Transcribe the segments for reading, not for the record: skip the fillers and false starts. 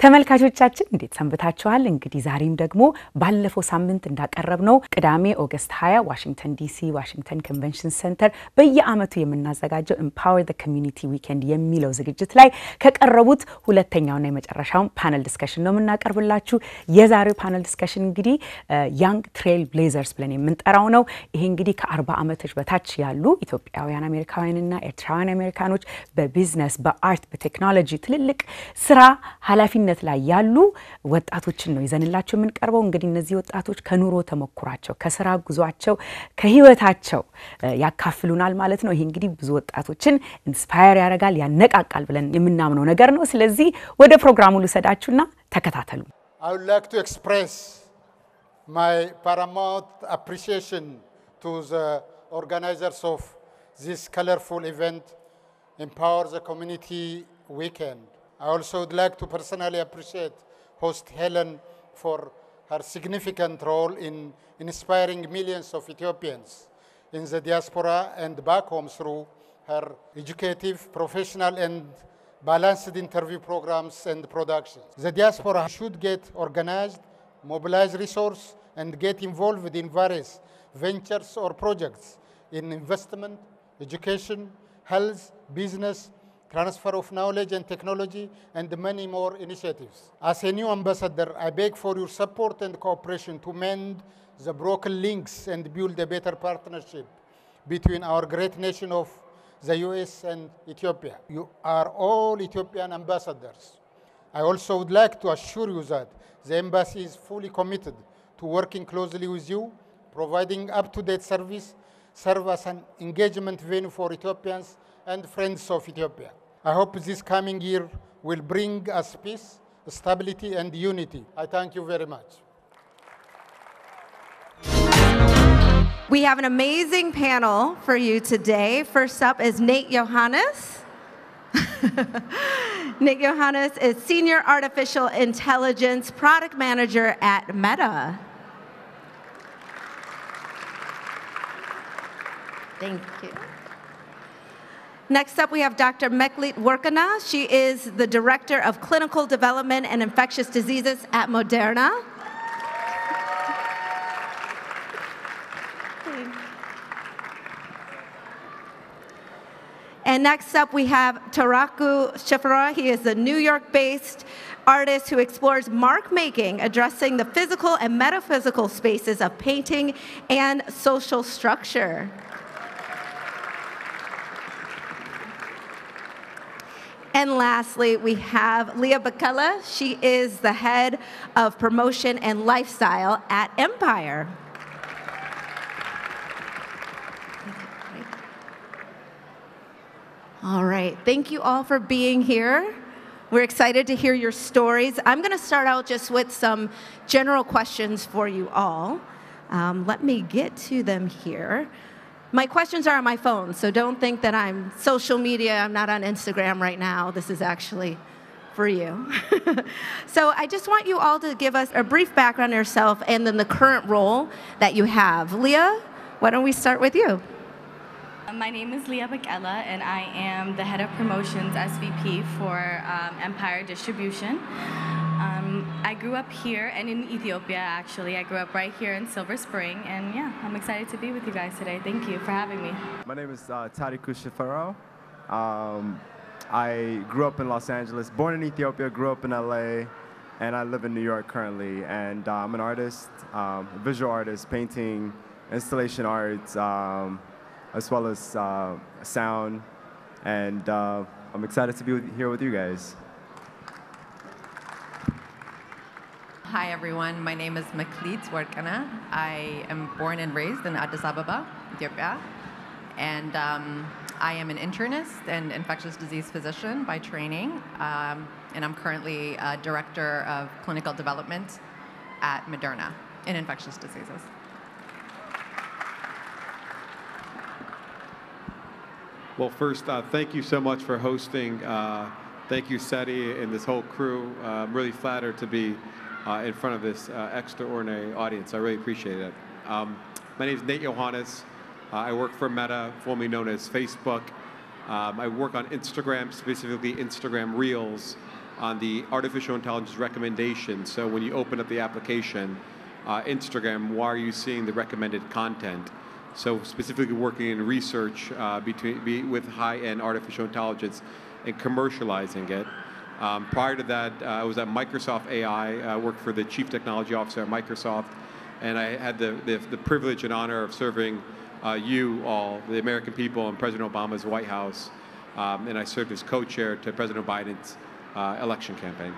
ተመልካቾቻችን እንዴት ሰንብታችኋል? እንግዲህ ዛሬም ደግሞ ባለፈው ሳምንት እንዳቀረብነው ቅዳሜ ኦገስት 20 ዋሽንግተን ዲሲ ዋሽንግተን ኮንቬንሽን ሴንተር በየአመቱ የምናዘጋጀው Empower the Community Weekend የሚለው ዝግጅት ላይ ከቀረቡት ሁለተኛውና የመጨረሻው ፓነል ዲስከሽን ነው የምናቀርብላችሁ። የዛሬው ፓነል ዲስከሽን እንግዲህ Young Trailblazers ብለን የምንጠራው ነው። ይሄ እንግዲህ ከ40 አመቶች በታች ያሉ ኢትዮጵያውያን አሜሪካውያንና ኤርትራውያን አሜሪካኖች በቢዝነስ በአርት በቴክኖሎጂ ትልልቅ ስራ ኃላፊነት ላይ ያሉ ወጣቶችን ነው ይዘንላችሁ የምንቀርበው። እንግዲህ እነዚህ ወጣቶች ከኑሮ ተሞክሯቸው ከስራ ጉዟቸው ከህይወታቸው ያካፍሉናል ማለት ነው። ይሄ እንግዲህ ብዙ ወጣቶችን ኢንስፓየር ያደርጋል ያነቃቃል ብለን የምናምነው ነገር ነው። ስለዚህ ወደ ፕሮግራሙ ልሰዳችሁና ተከታተሉ። I would like to express my paramount appreciation to the organizers of this colorful event, Empower the Community Weekend. I also would like to personally appreciate host Helen for her significant role in inspiring millions of Ethiopians in the diaspora and back home through her educative, professional and balanced interview programs and productions. The diaspora should get organized, mobilize resources and get involved in various ventures or projects in investment, education, health, business, transfer of knowledge and technology, and many more initiatives. As a new ambassador, I beg for your support and cooperation to mend the broken links and build a better partnership between our great nation of the US and Ethiopia. You are all Ethiopian ambassadors. I also would like to assure you that the embassy is fully committed to working closely with you, providing up-to-date service, serve as an engagement venue for Ethiopians and friends of Ethiopia. I hope this coming year will bring us peace, stability, and unity. I thank you very much. We have an amazing panel for you today. First up is Nate Johannes. Nate Johannes is Senior Artificial Intelligence Product Manager at Meta. Thank you. Next up, we have Dr. Meklit Workana. She is the Director of Clinical Development and Infectious Diseases at Moderna. And next up, we have Taraku Shifra. He is a New York-based artist who explores mark making, addressing the physical and metaphysical spaces of painting and social structure. And lastly, we have Leah Bakella. She is the head of promotion and lifestyle at Empire. All right, thank you all for being here. We're excited to hear your stories. I'm going to start out just with some general questions for you all. Let me get to them here. My questions are on my phone, so don't think that I'm social media. I'm not on Instagram right now. This is actually for you. So I just want you all to give us a brief background on yourself and then the current role that you have. Leah, why don't we start with you? My name is Leah Bakella, and I am the head of promotions SVP for Empire Distribution. I grew up here and in Ethiopia, actually. I grew up right here in Silver Spring, and yeah, I'm excited to be with you guys today. Thank you for having me. My name is Tariku Shifaro. I grew up in Los Angeles, born in Ethiopia, grew up in LA, and I live in New York currently. And I'm an artist, a visual artist, painting, installation art, as well as sound. And I'm excited to be here with you guys. Hi everyone, my name is Meklit Workana. I am born and raised in Addis Ababa, Ethiopia. And I am an internist and infectious disease physician by training. And I'm currently a director of clinical development at Moderna in infectious diseases. Well, first, thank you so much for hosting. Thank you, Seti, and this whole crew. I'm really flattered to be in front of this extraordinary audience. I really appreciate it. My name is Nate Johannes. I work for Meta, formerly known as Facebook. I work on Instagram, specifically Instagram Reels. on the artificial intelligence recommendation. So when you open up the application, Instagram, why are you seeing the recommended content? So specifically working in research with high-end artificial intelligence and commercializing it. Prior to that, I was at Microsoft AI. I worked for the Chief Technology Officer at Microsoft, and I had the privilege and honor of serving you all, the American people, in President Obama's White House, and I served as co-chair to President Biden's election campaign.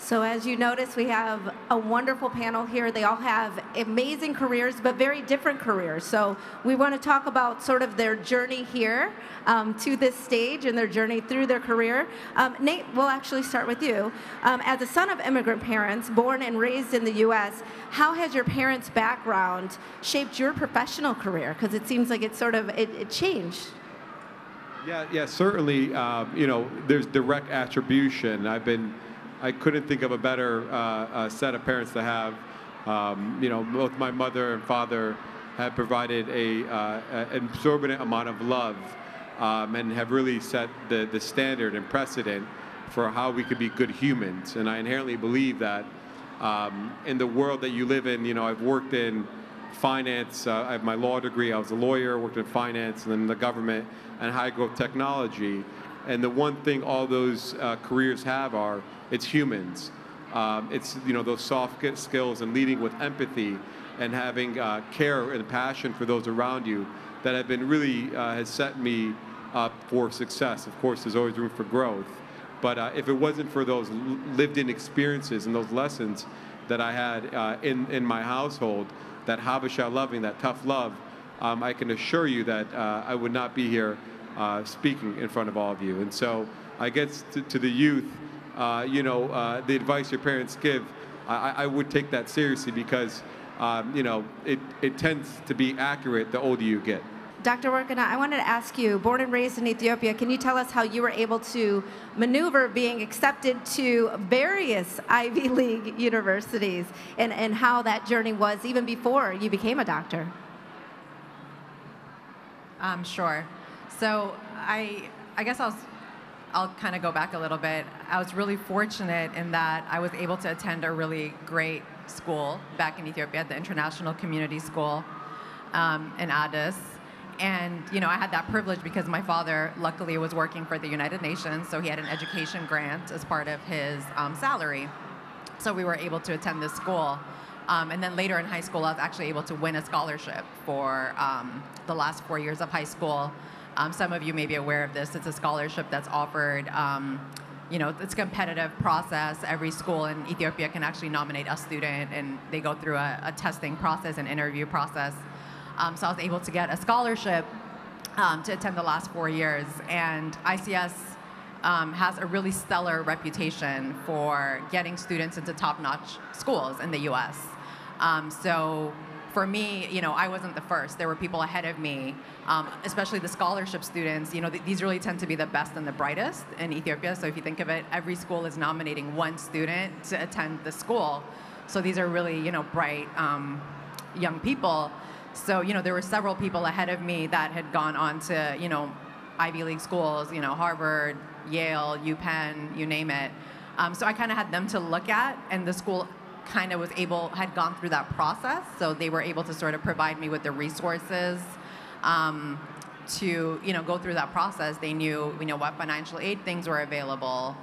So as you notice, we have a wonderful panel here. They all have amazing careers, but very different careers. So we want to talk about sort of their journey here to this stage and their journey through their career. Nate, we'll actually start with you. As a son of immigrant parents, born and raised in the U.S., how has your parents' background shaped your professional career? Because it seems like it changed. Yeah, certainly. There's direct attribution. I couldn't think of a better set of parents to have. Both my mother and father have provided an exorbitant amount of love and have really set the standard and precedent for how we could be good humans. And I inherently believe that in the world that you live in, I've worked in finance. I have my law degree. I was a lawyer, worked in finance, and then the government and high growth technology. And the one thing all those careers have it's humans. It's those soft skills and leading with empathy and having care and passion for those around you that have been really has set me up for success. Of course, there's always room for growth. But if it wasn't for those lived-in experiences and those lessons that I had in my household, that Habesha loving, that tough love, I can assure you that I would not be here speaking in front of all of you. And so I guess to the youth, the advice your parents give, I would take that seriously because, it tends to be accurate the older you get. Dr. Warkana, I wanted to ask you, born and raised in Ethiopia, can you tell us how you were able to maneuver being accepted to various Ivy League universities and how that journey was even before you became a doctor? Sure. So I guess I'll kind of go back a little bit. I was really fortunate in that I was able to attend a really great school back in Ethiopia, the International Community School in Addis. And, I had that privilege because my father, luckily, was working for the United Nations, so he had an education grant as part of his salary. So we were able to attend this school. And then later in high school, I was actually able to win a scholarship for the last 4 years of high school. Some of you may be aware of this. It's a scholarship that's offered. It's a competitive process. Every school in Ethiopia can actually nominate a student, and they go through a testing process and interview process. So I was able to get a scholarship to attend the last 4 years. And ICS has a really stellar reputation for getting students into top-notch schools in the U.S. So for me, I wasn't the first. There were people ahead of me, especially the scholarship students. These really tend to be the best and the brightest in Ethiopia. So if you think of it, every school is nominating one student to attend the school. So these are really, bright young people. So, there were several people ahead of me that had gone on to, Ivy League schools, Harvard, Yale, UPenn, you name it. So I kind of had them to look at, and the school kind of had gone through that process. So they were able to sort of provide me with the resources to, go through that process. They knew, what financial aid things were available,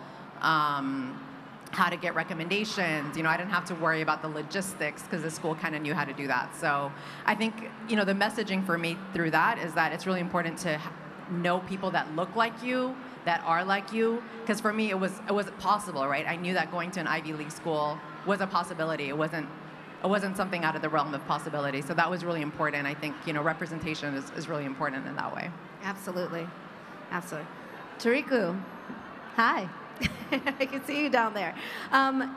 how to get recommendations. I didn't have to worry about the logistics because the school kind of knew how to do that. So I think, the messaging for me through that is that it's really important to know people that look like you, that are like you. Because for me, it wasn't possible, right? I knew that going to an Ivy League school was a possibility. It wasn't something out of the realm of possibility. So that was really important. I think, representation is really important in that way. Absolutely. Absolutely. Tariku, hi. I can see you down there.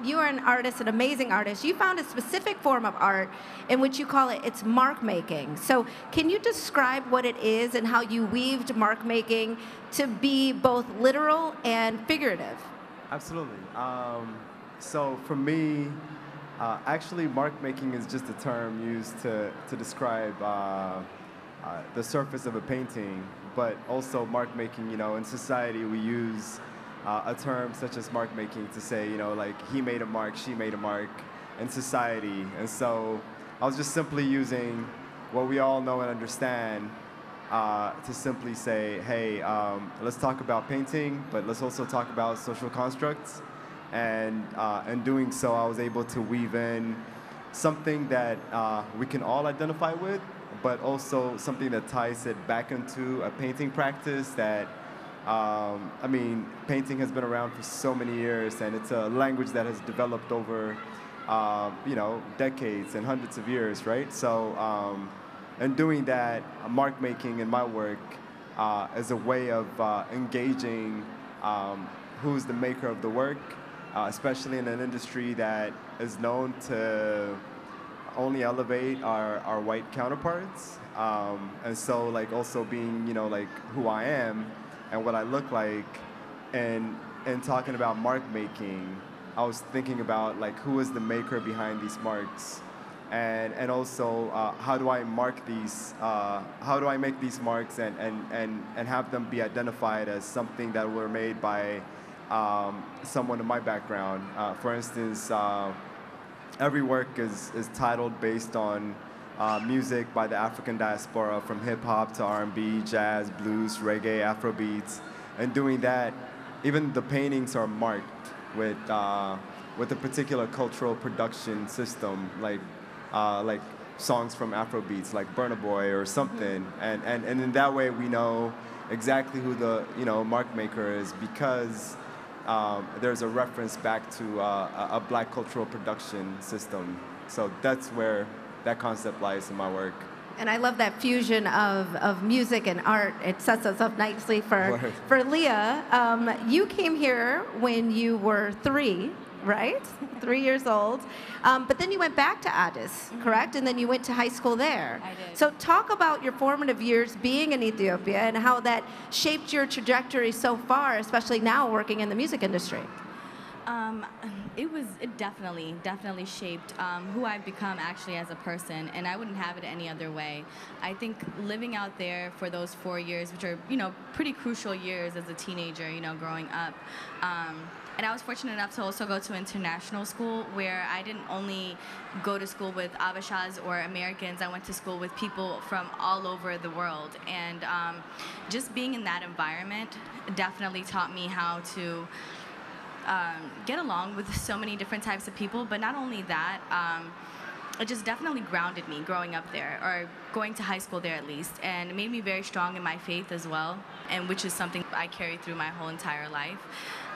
You are an artist, an amazing artist. You found a specific form of art in which you call it's mark making. So can you describe what it is and how you weaved mark making to be both literal and figurative? Absolutely. So for me, actually mark making is just a term used to describe the surface of a painting, but also mark making, in society we use a term such as mark making to say, you know, like he made a mark, she made a mark in society. And so I was just simply using what we all know and understand to simply say, hey, let's talk about painting, but let's also talk about social constructs. And in doing so, I was able to weave in something that we can all identify with, but also something that ties it back into a painting practice that, I mean, painting has been around for so many years, and it's a language that has developed over, you know, decades and hundreds of years, right? So, in doing that, mark making in my work is a way of engaging who's the maker of the work, especially in an industry that is known to only elevate our white counterparts. And so, like, also being, you know, like who I am and what I look like, and talking about mark making, I was thinking about like who is the maker behind these marks, and also how do I mark these, how do I make these marks and have them be identified as something that were made by someone in my background. For instance, every work is titled based on music by the African diaspora, from hip hop to R&B, jazz, blues, reggae, Afrobeats. And doing that, even the paintings are marked with a particular cultural production system, like songs from Afrobeats, like Burna Boy or something. And in that way, we know exactly who the, you know, mark maker is, because there's a reference back to a black cultural production system. So that's where that concept lies in my work. And I love that fusion of music and art. It sets us up nicely for Leah. You came here when you were 3, right? 3 years old. But then you went back to Addis, correct? And then you went to high school there. I did. So talk about your formative years being in Ethiopia and how that shaped your trajectory so far, especially now working in the music industry. It definitely shaped who I've become actually as a person, and I wouldn't have it any other way. I think living out there for those 4 years, which are, you know, pretty crucial years as a teenager, you know, growing up. And I was fortunate enough to also go to international school, where I didn't only go to school with Abashas or Americans. I went to school with people from all over the world. And just being in that environment definitely taught me how to get along with so many different types of people. But not only that, it just definitely grounded me growing up there, or going to high school there at least. And it made me very strong in my faith as well, and which is something I carried through my whole entire life.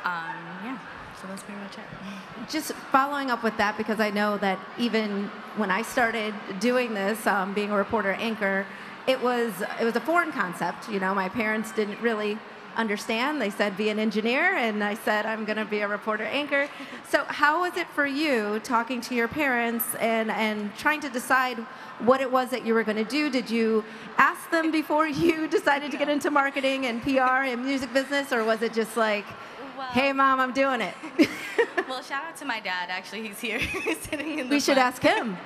Yeah, so that's pretty much it. Just following up with that, because I know that even when I started doing this, being a reporter anchor, it was a foreign concept. You know, my parents didn't really understand. They said, be an engineer, and I said, I'm going to be a reporter anchor. So how was it for you talking to your parents and trying to decide what it was that you were going to do? Did you ask them before you decided to get into marketing and PR and music business, or was it just like, hey, Mom, I'm doing it? Well, shout out to my dad. Actually, he's here sitting in the We should front. ask him.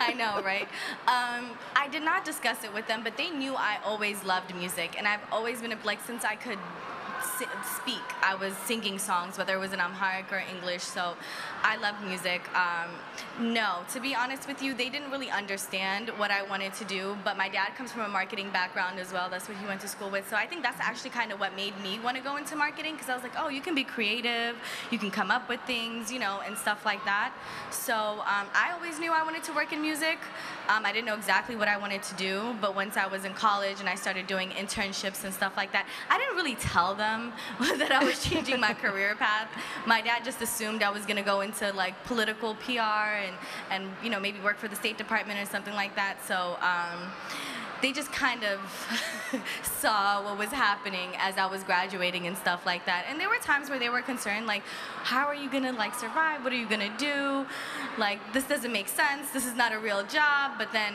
I know, right? I did not discuss it with them, but they knew I always loved music, and I've always been, like, since I could speak, I was singing songs, whether it was in Amharic or English, so I loved music. No, to be honest with you, they didn't really understand what I wanted to do, but my dad comes from a marketing background as well. That's what he went to school with, so I think that's actually kind of what made me want to go into marketing, because I was like, oh, you can be creative, you can come up with things, you know, and stuff like that. So I always knew I wanted to work in music. I didn't know exactly what I wanted to do, but once I was in college and I started doing internships and stuff like that, I didn't really tell them that I was changing my career path. My dad just assumed I was going to go into like political PR and you know, maybe work for the State Department or something like that. So they just kind of saw what was happening as I was graduating and stuff like that. And there were times where they were concerned, like, how are you gonna like survive? What are you gonna do? Like, this doesn't make sense. This is not a real job. But then,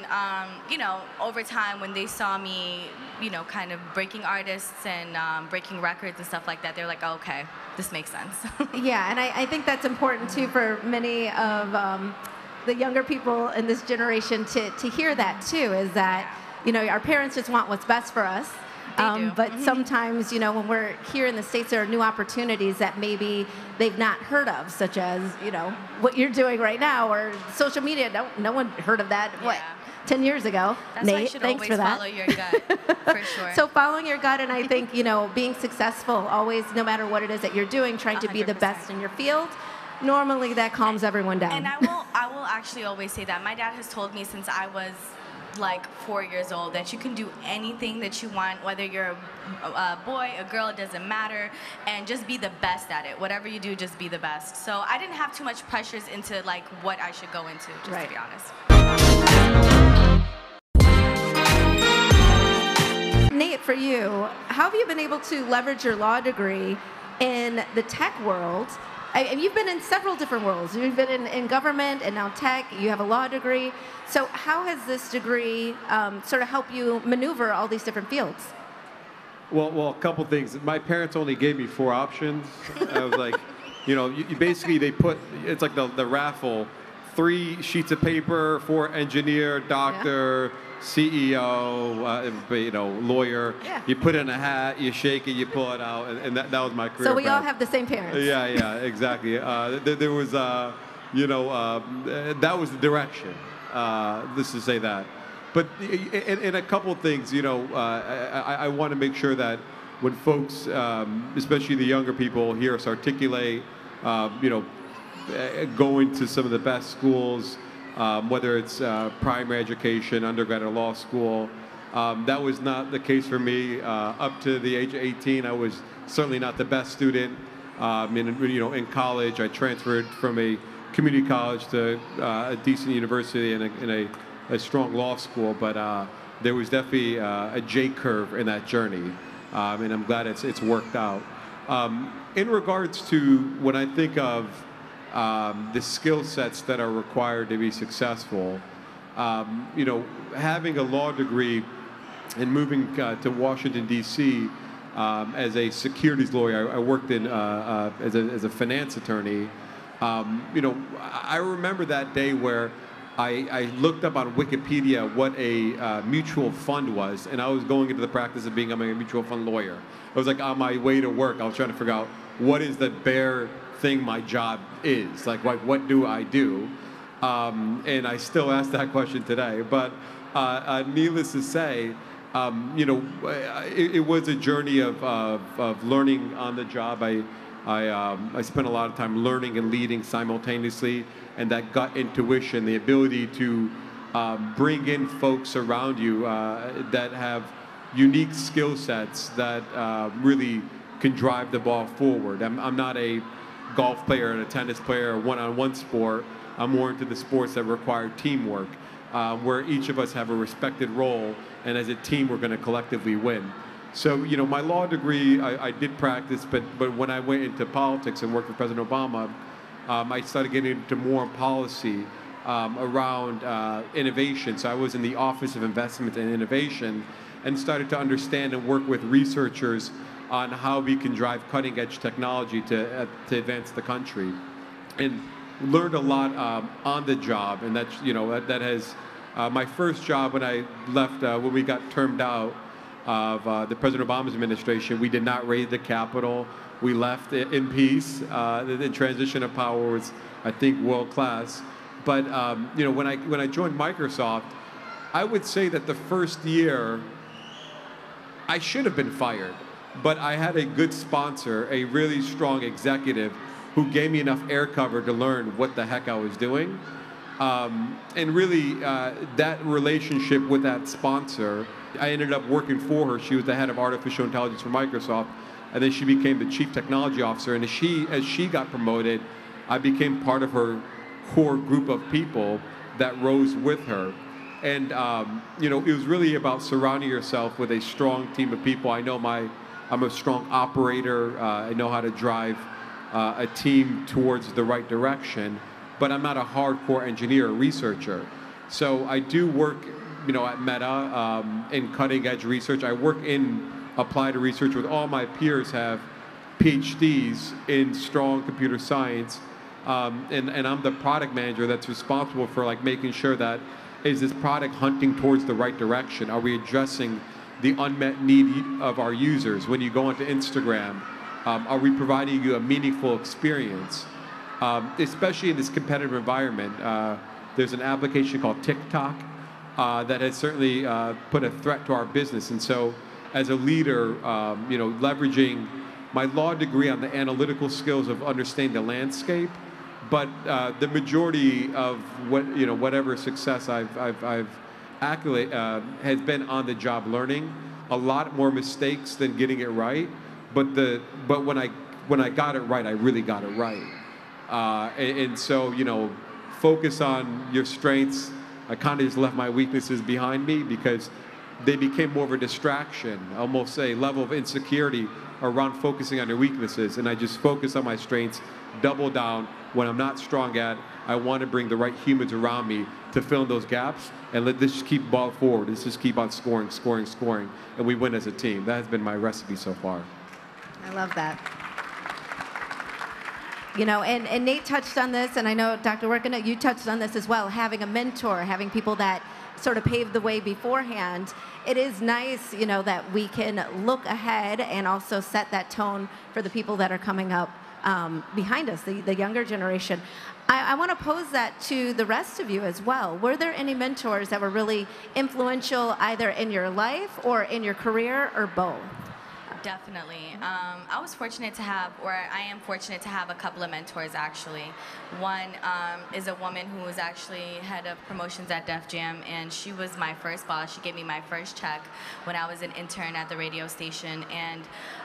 you know, over time when they saw me, you know, kind of breaking artists and breaking records and stuff like that, they're like, oh, okay, this makes sense. Yeah, and I think that's important too for many of the younger people in this generation to hear that too, is that, you know, our parents just want what's best for us, do. But sometimes, you know, when we're here in the States, there are new opportunities that maybe they've not heard of, such as, you know, what you're doing right now, or social media. No one heard of that, what, 10 years ago? That's why you Nate, should thanks always for that. follow your gut, for sure. So following your gut, and I think, you know, being successful, always, no matter what it is that you're doing, trying to be the 100%. best in your field, normally that calms everyone down. And I will actually always say that. My dad has told me since I was like 4 years old that you can do anything that you want, whether you're a boy, a girl, it doesn't matter, and just be the best at it. Whatever you do, just be the best. So I didn't have too much pressures into like what I should go into, just to be honest. Nate, for you, how have you been able to leverage your law degree in the tech world? And you've been in several different worlds. You've been in government and now tech. You have a law degree. So how has this degree sort of helped you maneuver all these different fields? Well, a couple things. My parents only gave me 4 options. I was like, you know, you basically they put, it's like the raffle, 3 sheets of paper for engineer, doctor, CEO, you know, lawyer. Yeah. You put in a hat, you shake it, you pull it out, and that was my career. So we all path. have the same parents. Yeah, exactly. There was, you know, that was the direction. Let's just say that. But in a couple of things, you know, I want to make sure that when folks, especially the younger people, hear us articulate, you know, going to some of the best schools, whether it's primary education, undergrad, or law school. That was not the case for me. Up to the age of 18, I was certainly not the best student. You know, in college, I transferred from a community college to a decent university and a strong law school, but there was definitely a J curve in that journey, and I'm glad it's worked out. In regards to when I think of the skill sets that are required to be successful, you know, having a law degree and moving to Washington, D.C. As a securities lawyer, I worked in as a finance attorney. You know, I remember that day where I looked up on Wikipedia what a mutual fund was, and I was going into the practice of being a mutual fund lawyer. I was like on my way to work, I was trying to figure out what is the bare thing my job is, like what do I do? And I still ask that question today. But needless to say, you know, it was a journey of learning on the job. I spent a lot of time learning and leading simultaneously, and that gut intuition, the ability to bring in folks around you that have unique skill sets that really can drive the ball forward. I'm not a golf player and a tennis player, a one-on-one sport. I'm more into the sports that require teamwork, where each of us have a respected role, and as a team, we're going to collectively win. So, you know, my law degree, I did practice, but when I went into politics and worked with President Obama, I started getting into more policy around innovation. So I was in the Office of Investment and Innovation and started to understand and work with researchers on how we can drive cutting-edge technology to advance the country, and learned a lot on the job. And that's, you know, that has my first job when I left, when we got termed out of the President Obama's administration, we did not raid the Capitol. We left in peace. The transition of power was, I think, world class. But you know, when I joined Microsoft, I would say that the first year I should have been fired. But I had a good sponsor, a really strong executive, who gave me enough air cover to learn what the heck I was doing. And really, that relationship with that sponsor, I ended up working for her. She was the head of artificial intelligence for Microsoft, and then she became the chief technology officer. And as she got promoted, I became part of her core group of people that rose with her. And you know, it was really about surrounding yourself with a strong team of people. I'm a strong operator. I know how to drive a team towards the right direction, but I'm not a hardcore engineer or researcher. So I do work, you know, at Meta in cutting edge research. I work in applied research with all my peers have PhDs in strong computer science, and I'm the product manager that's responsible for like making sure that is this product hunting towards the right direction? Are we addressing the unmet need of our users. When you go onto Instagram, are we providing you a meaningful experience? Especially in this competitive environment, there's an application called TikTok that has certainly put a threat to our business. And so as a leader, leveraging my law degree on the analytical skills of understanding the landscape, but the majority of whatever success I've accolade has been on the job learning. A lot more mistakes than getting it right, but when I got it right, I really got it right. And so focus on your strengths. I kind of just left my weaknesses behind me because they became more of a distraction, almost a level of insecurity around focusing on your weaknesses. And I just focus on my strengths, double down. When I'm not strong at, I want to bring the right humans around me to fill in those gaps and let this just keep ball forward. Let's just keep on scoring, and we win as a team. That has been my recipe so far. I love that. And Nate touched on this, and I know, Dr. Workana, you touched on this as well, having a mentor, having people that sort of paved the way beforehand. It is nice, that we can look ahead and also set that tone for the people that are coming up behind us, the younger generation. I want to pose that to the rest of you as well. Were there any mentors that were really influential either in your life or in your career or both? Definitely. I was fortunate to have, or I am fortunate to have a couple of mentors actually. One is a woman who was actually head of promotions at Def Jam, and she was my first boss. She gave me my first check when I was an intern at the radio station, and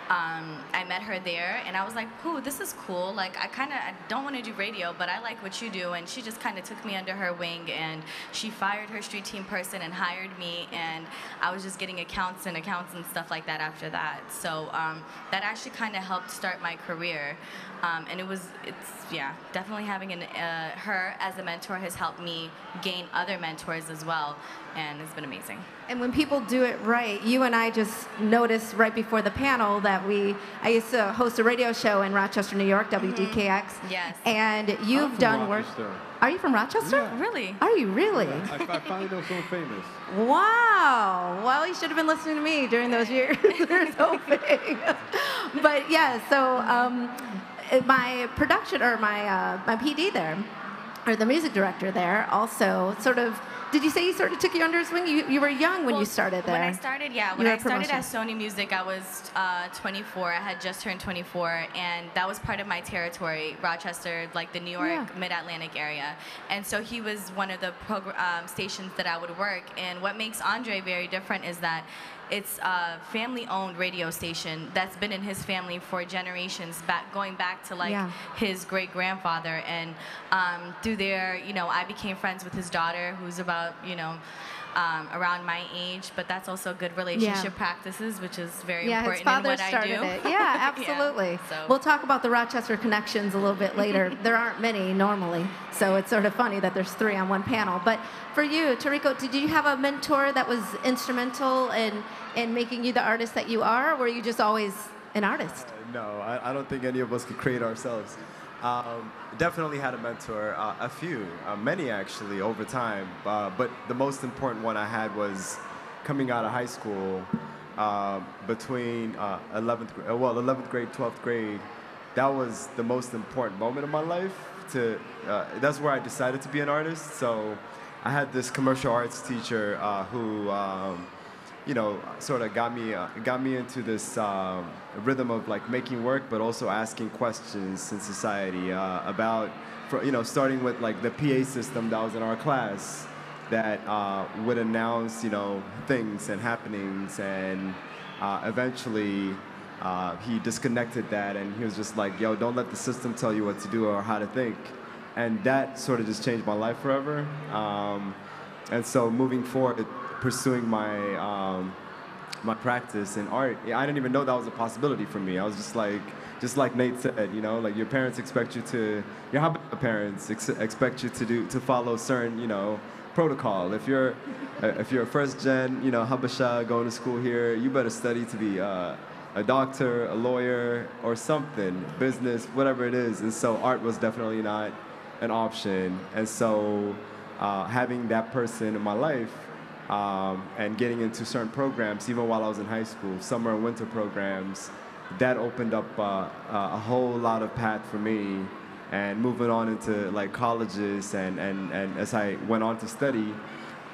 I met her there, and I was like, "Ooh, this is cool. Like, I don't want to do radio, but I like what you do." And she just kind of took me under her wing, and she fired her street team person and hired me, and I was just getting accounts and stuff like that after that. So that actually kind of helped start my career, and definitely having her as a mentor has helped me gain other mentors as well, and it's been amazing. And when people do it right, you and I just noticed right before the panel that I used to host a radio show in Rochester, New York, WDKX. Yes. And you've done work. Are you from Rochester? Yeah. Really? Are you really? I finally know someone famous. Wow. Well, you should have been listening to me during those years. They're so big. But yeah, so my production, or my PD there, or the music director there, also sort of, did you say he sort of took you under his wing? You were young when you started there. When I started, when I started at Sony Music, I was 24. I had just turned 24, and that was part of my territory, Rochester, like the New York, Mid-Atlantic area. And so he was one of the stations that I would work. And what makes Andre very different is that it's a family-owned radio station that's been in his family for generations, going back to his great-grandfather. And through there, I became friends with his daughter, who's about, around my age, but that's also good relationship practices, which is very important in what I do. It. Yeah, absolutely. So. We'll talk about the Rochester connections a little bit later. There aren't many normally, so it's sort of funny that there's 3 on one panel. But for you, Tariko, did you have a mentor that was instrumental in making you the artist that you are, or were you just always an artist? No, I don't think any of us could create ourselves. Definitely had a mentor, a few, many actually, over time. But the most important one I had was coming out of high school between 11th grade, 12th grade. That was the most important moment of my life. That's where I decided to be an artist. So I had this commercial arts teacher who sort of got me into this rhythm of like making work, but also asking questions in society about, starting with like the PA system that was in our class that would announce, things and happenings, and eventually he disconnected that, and he was just like, "Yo, don't let the system tell you what to do or how to think," and that sort of just changed my life forever. And so moving forward, pursuing my my practice in art, I didn't even know that was a possibility for me. I was just like Nate said, like your parents expect you to, your Habesha parents expect you to follow certain, protocol. If you're a first gen, Habesha going to school here, you better study to be a doctor, a lawyer, or something, business, whatever it is. And so art was definitely not, an option. And so having that person in my life, and getting into certain programs, even while I was in high school, summer and winter programs, that opened up a whole lot of path for me. And moving on into like colleges and as I went on to study,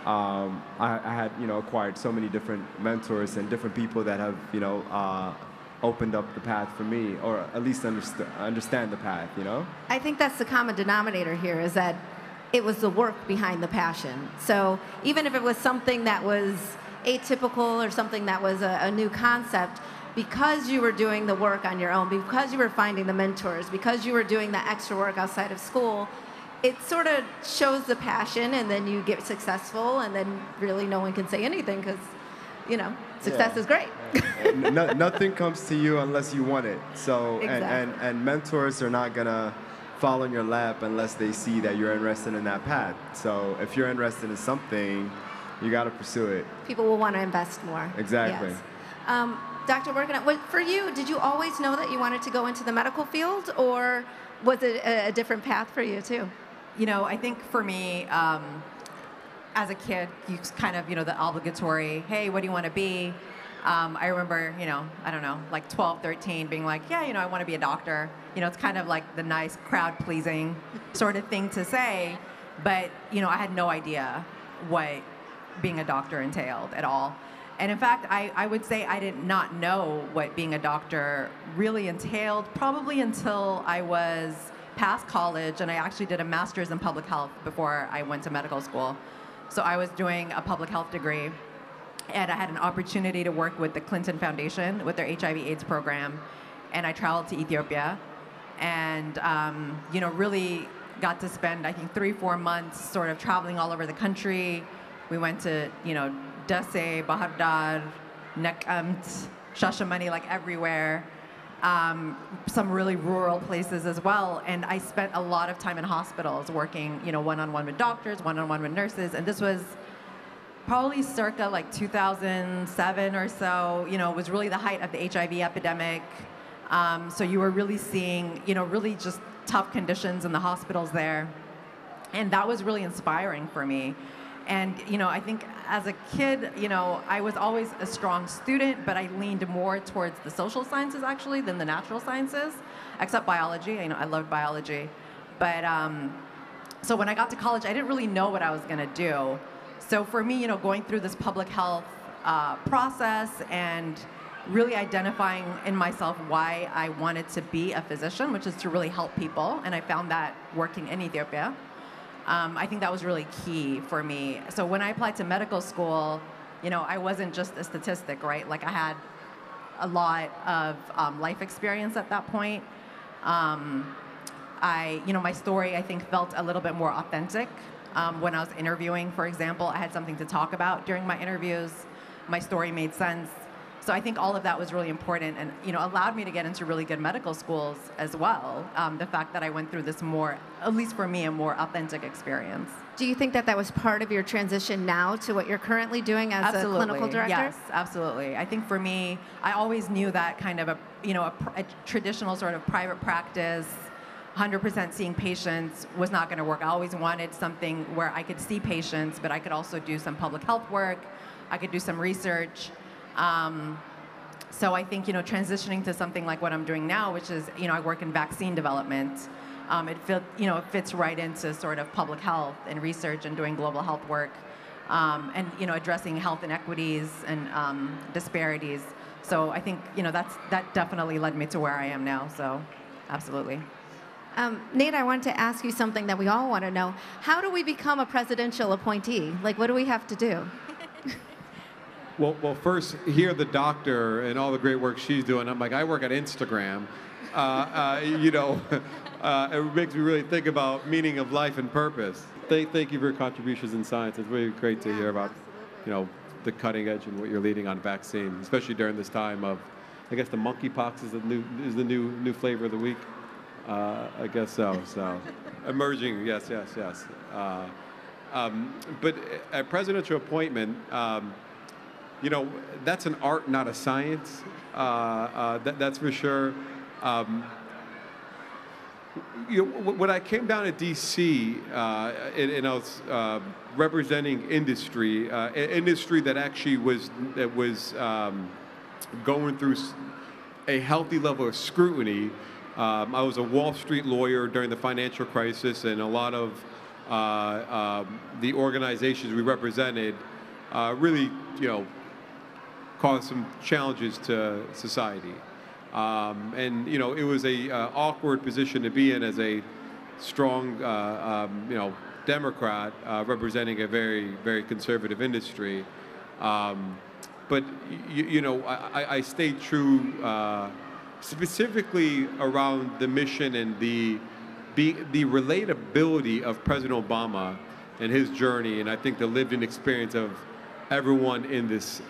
I had, acquired so many different mentors and different people that have, opened up the path for me, or at least understand the path, I think that's the common denominator here, is that it was the work behind the passion. So even if it was something that was atypical or something that was a new concept, because you were doing the work on your own, because you were finding the mentors, because you were doing the extra work outside of school, it sort of shows the passion, and then you get successful, and then really no one can say anything because, success is great. Nothing comes to you unless you want it. So, Exactly. and mentors are not gonna fall in your lap unless they see that you're interested in that path. So if you're interested in something, you gotta pursue it. People will want to invest more. Exactly. Yes. Dr. Workana, for you, did you always know that you wanted to go into the medical field, or was it a different path for you too? I think for me, as a kid, you kind of, the obligatory, hey, what do you want to be? I remember, I don't know, like 12, 13, being like, yeah, I want to be a doctor. It's kind of like the nice crowd-pleasing sort of thing to say. But, I had no idea what being a doctor entailed at all. And in fact, I would say I did not know what being a doctor really entailed probably until I was past college, and I actually did a master's in public health before I went to medical school. So I was doing a public health degree, and I had an opportunity to work with the Clinton Foundation with their HIV/AIDS program, and I traveled to Ethiopia, and really got to spend, I think, 3-4 months sort of traveling all over the country. We went to, Dase, Bahar Dar, Naqamt, Shashamani, like everywhere. Some really rural places as well. And I spent a lot of time in hospitals working, one-on-one with doctors, one-on-one with nurses. And this was probably circa like 2007 or so. It was really the height of the HIV epidemic. So you were really seeing, really just tough conditions in the hospitals there. And that was really inspiring for me. And, I think as a kid, I was always a strong student, but I leaned more towards the social sciences, actually, than the natural sciences, except biology. I loved biology. But so when I got to college, I didn't really know what I was going to do. So for me, going through this public health process and really identifying in myself why I wanted to be a physician, which is to really help people, and I found that working in Ethiopia. I think that was really key for me. So when I applied to medical school, I wasn't just a statistic, right? Like I had a lot of life experience at that point. My story, I think, felt a little bit more authentic. When I was interviewing, for example, I had something to talk about during my interviews. My story made sense. So I think all of that was really important and, allowed me to get into really good medical schools as well. The fact that I went through this more, at least for me, a more authentic experience. Do you think that that was part of your transition now to what you're currently doing as a clinical director? Yes, absolutely. I think for me, I always knew that kind of a traditional sort of private practice, 100% seeing patients was not going to work. I always wanted something where I could see patients, but I could also do some public health work. I could do some research. So I think, transitioning to something like what I'm doing now, which is, I work in vaccine development. It fits right into sort of public health and research and doing global health work, and, addressing health inequities and disparities. So I think, that definitely led me to where I am now. So absolutely. Nate, I wanted to ask you something that we all want to know. How do we become a presidential appointee? Like, what do we have to do? Well, first, hear the doctor and all the great work she's doing. I'm like, I work at Instagram. It makes me really think about meaning of life and purpose. Thank you for your contributions in science. It's really great to hear about, the cutting edge and what you're leading on vaccine, especially during this time of, I guess the monkeypox is the new flavor of the week. I guess so. So, emerging, yes. But a presidential appointment. That's an art, not a science. That's for sure. When I came down to D.C. And I was representing industry, industry that actually was going through a healthy level of scrutiny. I was a Wall Street lawyer during the financial crisis, and a lot of the organizations we represented really, caused some challenges to society. And it was a awkward position to be in as a strong, Democrat representing a very, very conservative industry. But I stayed true, specifically around the mission and the relatability of President Obama and his journey, and I think the lived-in experience of everyone in this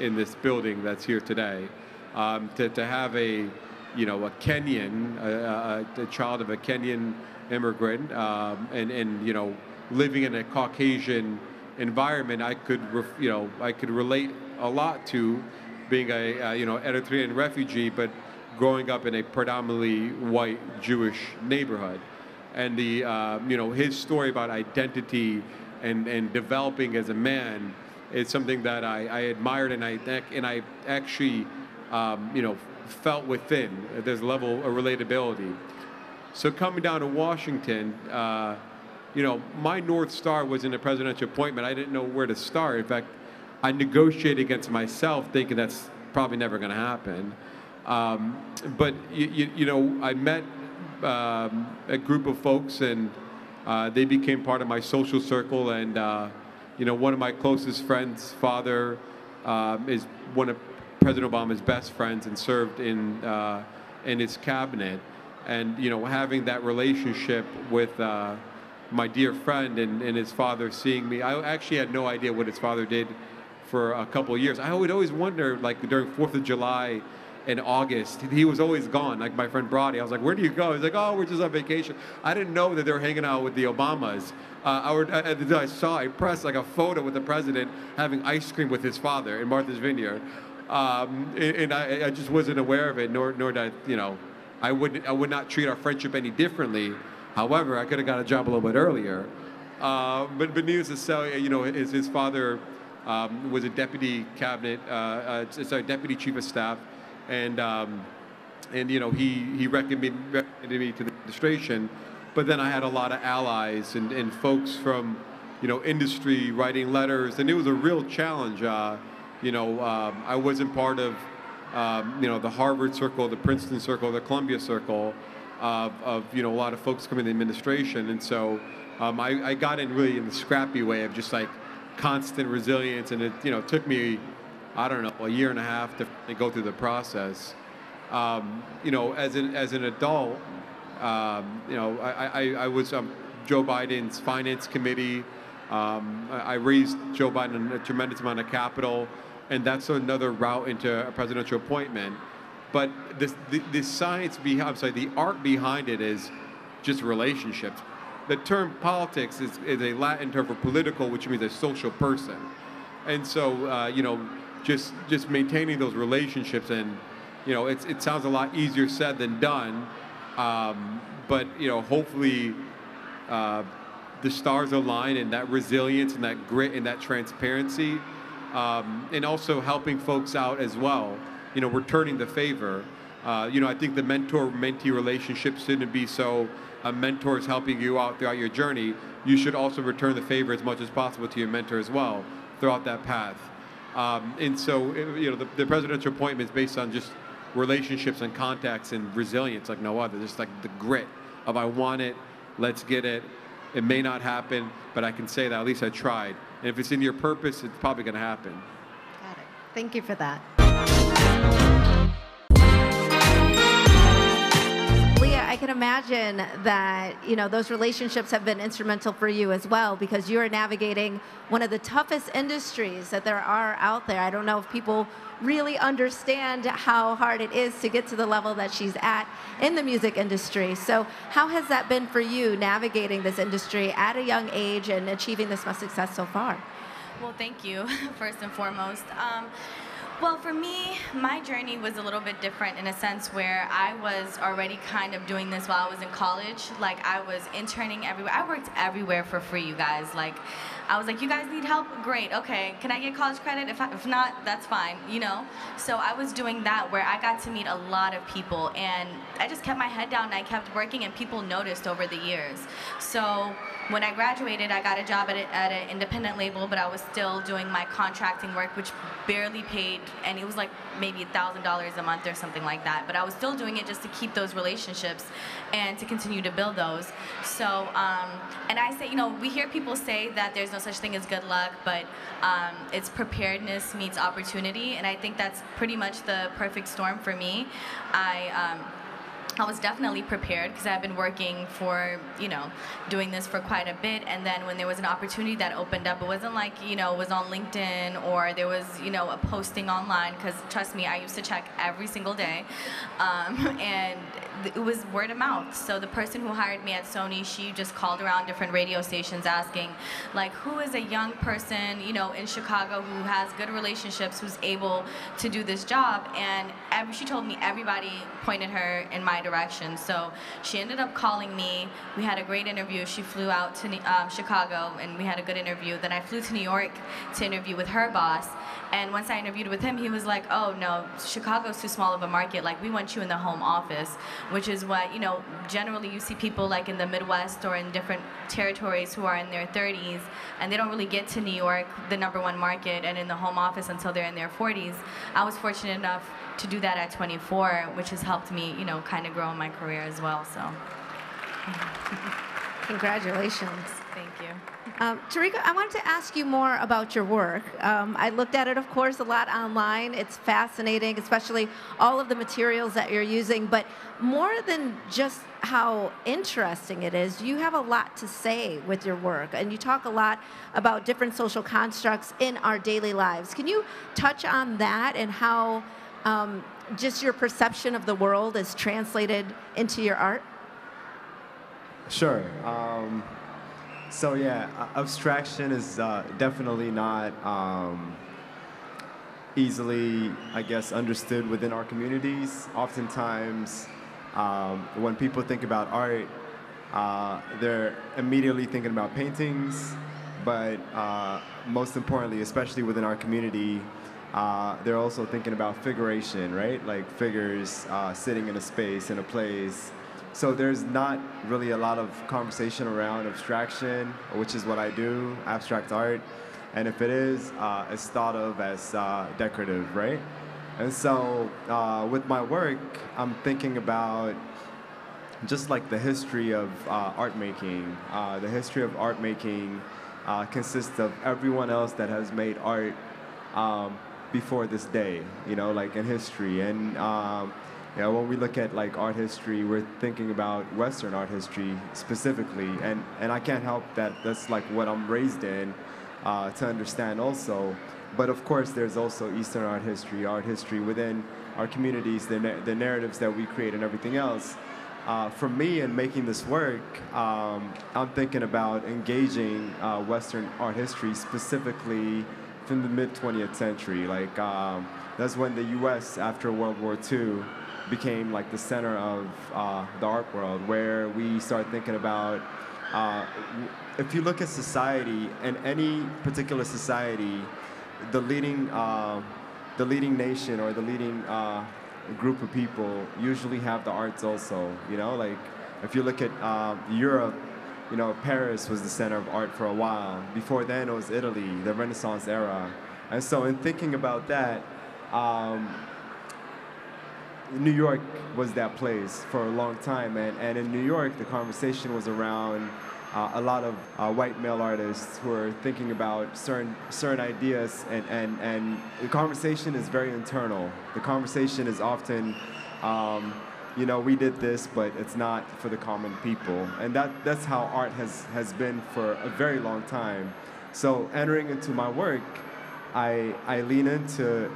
building that's here today. To have a Kenyan, a child of a Kenyan immigrant, and living in a Caucasian environment, I could relate a lot to being a Eritrean refugee, but growing up in a predominantly white Jewish neighborhood, and his story about identity and developing as a man is something that I admired, and I actually felt within. There's a level of relatability. So coming down to Washington, my North Star was in a presidential appointment. I didn't know where to start. In fact, I negotiated against myself, thinking that's probably never going to happen. But I met a group of folks, and they became part of my social circle. And one of my closest friends' father is one of President Obama's best friends and served in his cabinet. And having that relationship with my dear friend and his father, seeing me, I actually had no idea what his father did for a couple of years. I would always wonder, like during 4th of July in August, he was always gone. Like my friend Brody, I was like, "Where do you go?" He's like, "Oh, we're just on vacation." I didn't know that they were hanging out with the Obamas. I pressed like a photo with the president having ice cream with his father in Martha's Vineyard, and I just wasn't aware of it. Nor did I would not treat our friendship any differently. However, I could have got a job a little bit earlier. But needless to say, his father was a deputy cabinet, deputy chief of staff, and he recommended me to the administration. But then I had a lot of allies and folks from industry writing letters, and it was a real challenge. I wasn't part of the Harvard circle, the Princeton circle, the Columbia circle of a lot of folks coming to the administration, and so I got in really in the scrappy way of just like constant resilience, and it took me, I don't know, a year and a half to go through the process. As an adult, I was Joe Biden's finance committee. I raised Joe Biden a tremendous amount of capital, and that's another route into a presidential appointment. But the science behind, the art behind it is just relationships. The term politics is a Latin term for political, which means a social person. And so, just maintaining those relationships, and, it sounds a lot easier said than done. But, hopefully the stars align, and that resilience and that grit and that transparency, and also helping folks out as well, returning the favor. I think the mentor-mentee relationship shouldn't be so a mentor is helping you out throughout your journey. You should also return the favor as much as possible to your mentor as well throughout that path. And so, the presidential appointment is based on just relationships and contacts and resilience like no other. Just like the grit of I want it, let's get it. It may not happen, but I can say that at least I tried. And if it's in your purpose, it's probably going to happen. Got it. Thank you for that. Leah, I can imagine that, those relationships have been instrumental for you as well, because you are navigating one of the toughest industries that there are out there. I don't know if people really understand how hard it is to get to the level that she's at in the music industry. So how has that been for you, navigating this industry at a young age and achieving this much success so far? Well, thank you, first and foremost. Well, for me, my journey was a little bit different in a sense where I was already kind of doing this while I was in college. Like, I was interning everywhere. I worked everywhere for free, you guys. Like, I was like, you guys need help? Great, okay. Can I get college credit? If not, that's fine, you know? So I was doing that where I got to meet a lot of people, and I just kept my head down and I kept working, and people noticed over the years. So when I graduated, I got a job at an independent label, but I was still doing my contracting work, which barely paid, and it was like maybe $1,000 a month or something like that. But I was still doing it just to keep those relationships and to continue to build those. So, and I say, you know, we hear people say that there's no such thing as good luck, but it's preparedness meets opportunity, and I think that's pretty much the perfect storm for me. I was definitely prepared because I've been working for, you know, doing this for quite a bit, and then when there was an opportunity that opened up, it wasn't like, you know, it was on LinkedIn or there was, you know, a posting online, because trust me, I used to check every single day, and it was word of mouth. So the person who hired me at Sony, she just called around different radio stations asking, like, who is a young person, you know, in Chicago who has good relationships, who's able to do this job, and she told me everybody pointed her in my direction. So she ended up calling me. We had a great interview. She flew out to Chicago, and we had a good interview. Then I flew to New York to interview with her boss. And once I interviewed with him, he was like, oh, no, Chicago's too small of a market. Like, we want you in the home office, which is what, you know, generally you see people like in the Midwest or in different territories who are in their 30s, and they don't really get to New York, the #1 market, and in the home office until they're in their 40s. I was fortunate enough to do that at 24, which has helped me, you know, kind of grow in my career as well, so. Congratulations. Thank you. Tarika, I wanted to ask you more about your work. I looked at it, of course, a lot online. It's fascinating, especially all of the materials that you're using. But more than just how interesting it is, you have a lot to say with your work. And you talk a lot about different social constructs in our daily lives. Can you touch on that and how just your perception of the world is translated into your art? Sure. So yeah, abstraction is definitely not easily, I guess, understood within our communities. Oftentimes, when people think about art, they're immediately thinking about paintings, but most importantly, especially within our community, they're also thinking about figuration, right? Like figures sitting in a space, in a place. So there's not really a lot of conversation around abstraction, which is what I do, abstract art. And if it is, it's thought of as decorative, right? And so with my work, I'm thinking about just like the history of art making. The history of art making consists of everyone else that has made art before this day, you know, like in history. And you know, when we look at like art history, we're thinking about Western art history specifically, and I can't help that that's like what I'm raised in to understand also. But of course, there's also Eastern art history within our communities, the narratives that we create and everything else. For me, in making this work, I'm thinking about engaging Western art history specifically from the mid-20th century. Like that's when the U.S. after World War II became like the center of the art world, where we start thinking about, if you look at society, in any particular society, the leading nation or the leading group of people usually have the arts also, you know? Like, if you look at Europe, you know, Paris was the center of art for a while. Before then, it was Italy, the Renaissance era. And so in thinking about that, New York was that place for a long time, and in New York, the conversation was around a lot of white male artists who are thinking about certain ideas, and the conversation is very internal. The conversation is often, you know, we did this, but it's not for the common people, and that's how art has been for a very long time. So entering into my work, I lean into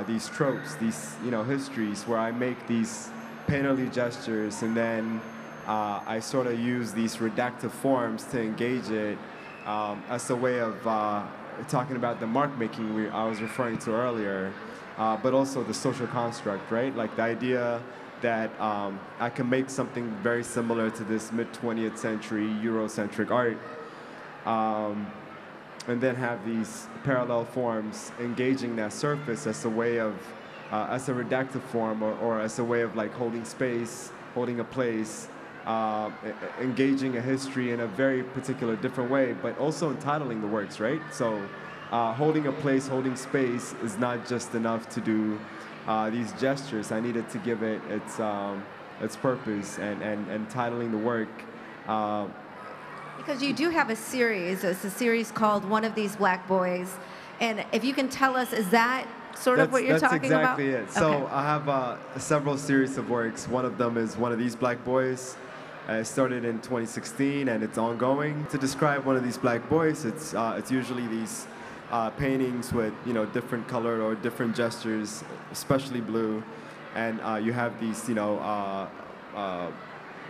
these tropes, these, you know, histories where I make these painterly gestures, and then I sort of use these redactive forms to engage it as a way of talking about the mark making I was referring to earlier. but also the social construct, right? Like the idea that I can make something very similar to this mid-20th century Eurocentric art, and then have these parallel forms engaging that surface as a way of, as a redactive form, or as a way of like holding space, holding a place, engaging a history in a very particular different way, but also entitling the works, right? So holding a place, holding space is not just enough to do these gestures. I needed to give it its purpose, and entitling the work. Because you do have a series. It's a series called One of These Black Boys. And if you can tell us, is that sort of what you're talking about? That's exactly it. So I have several series of works. One of them is One of These Black Boys. It started in 2016, and it's ongoing. To describe one of these black boys, it's usually these paintings with different color or different gestures, especially blue, and you have these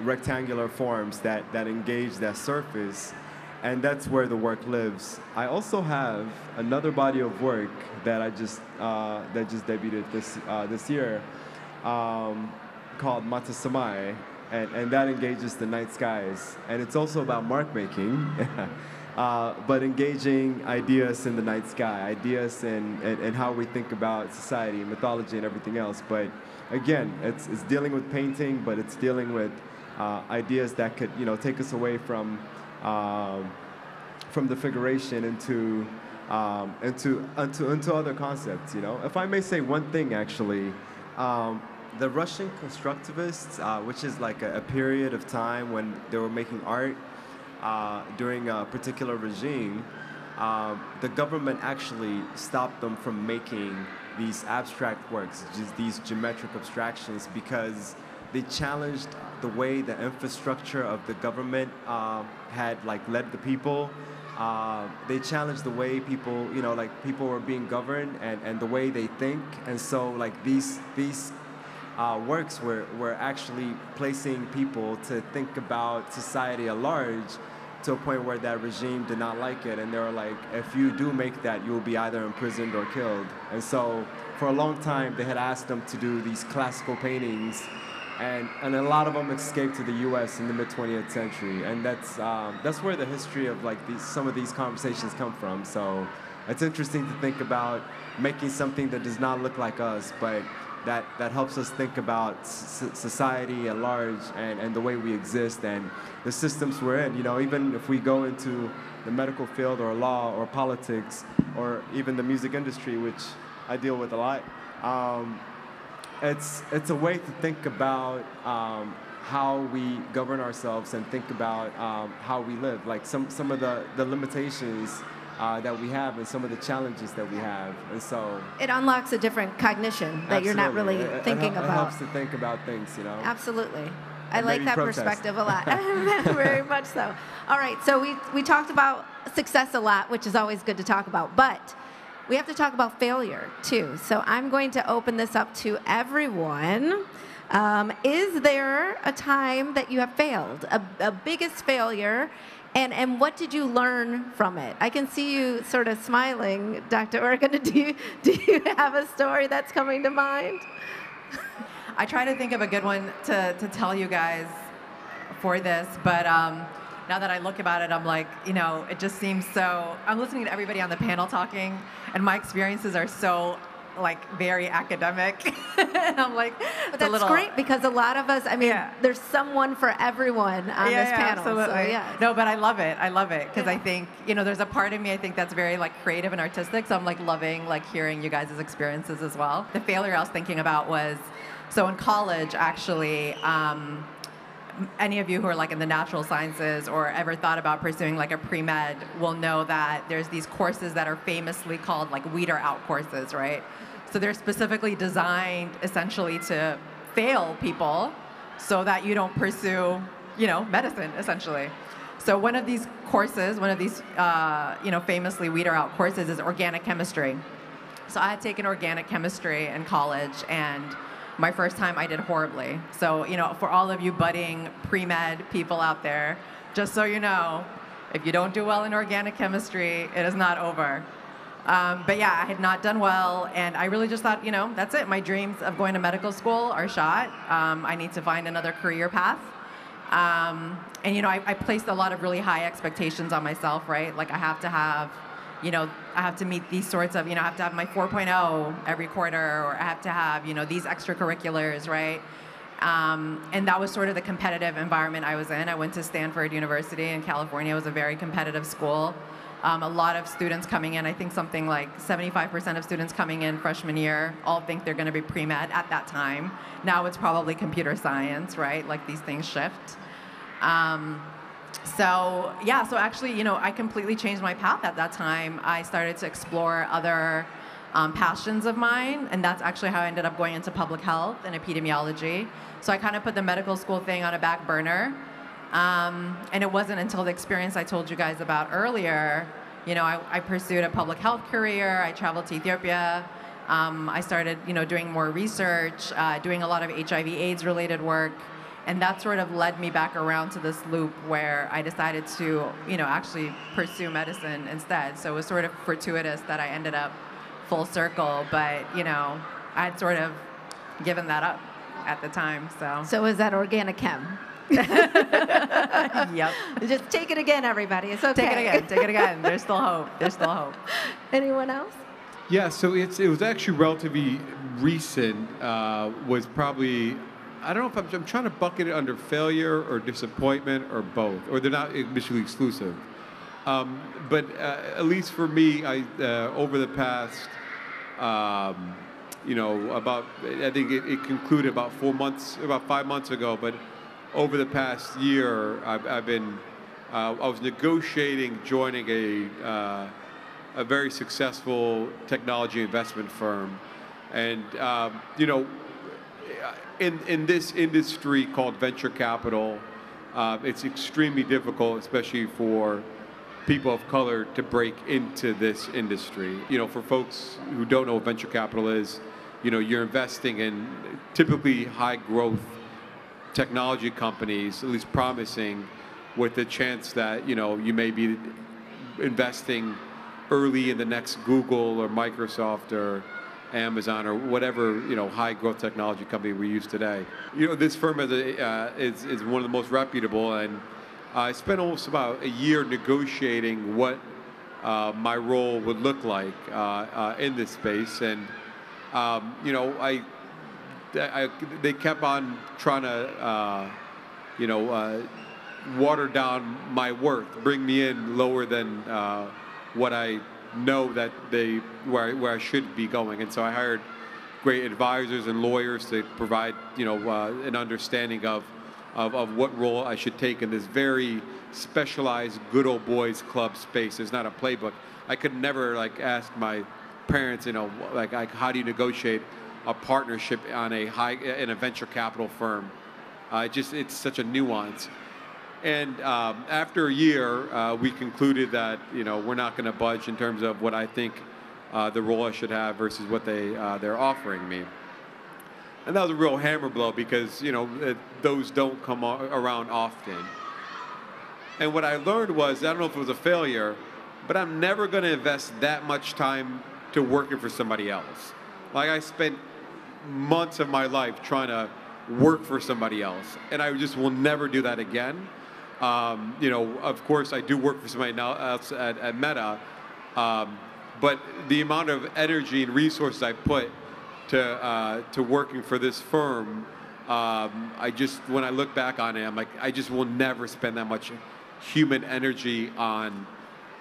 rectangular forms that engage that surface, and that's where the work lives. I also have another body of work that I just debuted this year, called Mata Samai, and that engages the night skies, and it's also about mark making. But engaging ideas in the night sky, ideas in how we think about society, mythology, and everything else. But again, it's dealing with painting, but it's dealing with ideas that could take us away from the figuration into other concepts. If I may say one thing, actually, the Russian Constructivists, which is like a period of time when they were making art. During a particular regime, the government actually stopped them from making these abstract works, just these geometric abstractions, because they challenged the way the infrastructure of the government had led the people. They challenged the way people, people were being governed, and the way they think. And so these works were actually placing people to think about society at large, to a point where that regime did not like it, and they were like, if you do make that, you will be either imprisoned or killed. And so for a long time, they had asked them to do these classical paintings, and a lot of them escaped to the US in the mid-20th century, and that's where the history of some of these conversations come from. So it's interesting to think about making something that does not look like us, but that helps us think about society at large, and the way we exist and the systems we're in. Even if we go into the medical field or law or politics or even the music industry, which I deal with a lot, it's a way to think about how we govern ourselves and think about how we live, like some of the limitations that we have and some of the challenges that we have. And so it unlocks a different cognition that you're not really thinking about. It helps to think about things, Absolutely. I like that perspective a lot. Very much so. All right, so we talked about success a lot, which is always good to talk about, but we have to talk about failure too. So I'm going to open this up to everyone. Is there a time that you have failed, a biggest failure, and what did you learn from it? I can see you sort of smiling, Dr. Orkana. Do you have a story that's coming to mind? I try to think of a good one to tell you guys for this, but now that I look about it, I'm like, it just seems so. I'm listening to everybody on the panel talking, and my experiences are so very academic. And I'm like, but that's great, because a lot of us, there's someone for everyone on this panel. Absolutely. So, no, but I love it because I think, there's a part of me, I think, that's very creative and artistic. So I'm loving hearing you guys' experiences as well. The failure I was thinking about was, so in college, actually, any of you who are in the natural sciences or ever thought about pursuing a pre-med will know that there's these courses that are famously called weeder out courses, right? So they're specifically designed essentially to fail people so that you don't pursue, medicine, essentially. So one of these courses, famously weeder out courses is organic chemistry. So I had taken organic chemistry in college, and my first time I did horribly. So, for all of you budding pre-med people out there, just so you know, if you don't do well in organic chemistry, it is not over. But yeah, I had not done well, and I really just thought, that's it. My dreams of going to medical school are shot. I need to find another career path. And I placed a lot of really high expectations on myself, right? Like I have to have, I have to meet these sorts of, I have to have my 4.0 every quarter, or I have to have, these extracurriculars, right? And that was sort of the competitive environment I was in. I went to Stanford University in California. It was a very competitive school. A lot of students coming in, I think something like 75% of students coming in freshman year all think they're going to be pre-med at that time. Now it's probably computer science, right? Like these things shift. So actually, I completely changed my path at that time. I started to explore other passions of mine, and that's actually how I ended up going into public health and epidemiology. So I kind of put the medical school thing on a back burner. And it wasn't until the experience I told you guys about earlier, I pursued a public health career. I traveled to Ethiopia. I started, doing more research, doing a lot of HIV/AIDS related work. And that sort of led me back around to this loop where I decided to, actually pursue medicine instead. So it was sort of fortuitous that I ended up full circle, but, I had sort of given that up at the time, So is that organic chem? Yep. Just take it again, everybody. It's okay. Take it again. There's still hope. Anyone else? Yeah, so it was actually relatively recent, was probably, I don't know if I'm trying to bucket it under failure or disappointment or both, or they're not mutually exclusive. But at least for me, over the past, I think it concluded about 5 months ago, but over the past year, I was negotiating joining a very successful technology investment firm, and in this industry called venture capital, it's extremely difficult, especially for people of color, to break into this industry. For folks who don't know what venture capital is, you're investing in typically high growth technology companies, at least promising, with the chance that you may be investing early in the next Google or Microsoft or Amazon or whatever high growth technology company we use today. This firm is one of the most reputable, and I spent almost about a year negotiating what my role would look like in this space, and they kept on trying to, water down my worth, bring me in lower than what I know that where I should be going. And so I hired great advisors and lawyers to provide, an understanding of what role I should take in this very specialized good old boys club space. There's not a playbook. I could never ask my parents, how do you negotiate a partnership in a venture capital firm? It's such a nuance. And after a year, we concluded that we're not going to budge in terms of what I think the role I should have versus what they're offering me. And that was a real hammer blow because those don't come around often. And what I learned was, I don't know if it was a failure, but I'm never going to invest that much time to working for somebody else. I spent months of my life trying to work for somebody else, and I just will never do that again. Of course, I do work for somebody else at Meta, but the amount of energy and resources I put to working for this firm, when I look back on it, I'm like, I just will never spend that much human energy on